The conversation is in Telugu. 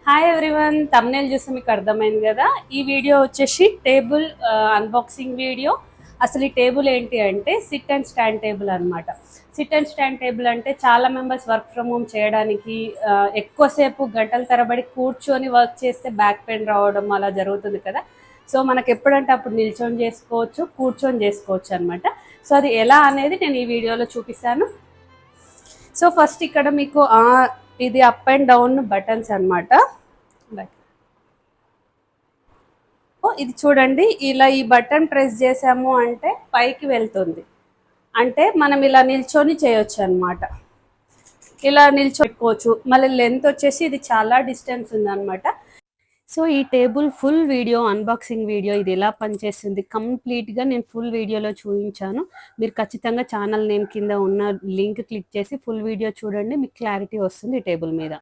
హాయ్ ఎవ్రీవన్, తమ్నేల్ చూస్తే మీకు అర్థమైంది కదా. ఈ వీడియో వచ్చేసి టేబుల్ అన్బాక్సింగ్ వీడియో. అసలు ఈ టేబుల్ ఏంటి అంటే సిట్ అండ్ స్టాండ్ టేబుల్ అనమాట. సిట్ అండ్ స్టాండ్ టేబుల్ అంటే చాలా మెంబర్స్ వర్క్ ఫ్రమ్ హోమ్ చేయడానికి ఎక్కువసేపు గంటల తరబడి కూర్చొని వర్క్ చేస్తే బ్యాక్ పెయిన్ రావడం అలా జరుగుతుంది కదా. సో మనకు ఎప్పుడంటే అప్పుడు నిల్చొని చేసుకోవచ్చు, కూర్చొని చేసుకోవచ్చు అనమాట. సో అది ఎలా అనేది నేను ఈ వీడియోలో చూపిస్తాను. సో ఫస్ట్ ఇక్కడ మీకు ఇది అప్ అండ్ డౌన్ బటన్స్ అనమాట. ఇది చూడండి, ఇలా ఈ బటన్ ప్రెస్ చేసాము అంటే పైకి వెళ్తుంది. అంటే మనం ఇలా నిల్చొని చేయొచ్చు అనమాట. ఇలా నిల్చోకోవచ్చు. మళ్ళీ లెంత్ వచ్చేసి ఇది చాలా డిస్టెన్స్ ఉందన్నమాట. సో ఈ table full video, unboxing video, ఇది ఎలా పనిచేస్తుంది కంప్లీట్గా నేను ఫుల్ వీడియోలో చూపించాను. మీరు ఖచ్చితంగా ఛానల్ నేమ్ కింద ఉన్న లింక్ క్లిక్ చేసి ఫుల్ వీడియో చూడండి, మీకు క్లారిటీ వస్తుంది ఈ టేబుల్ మీద.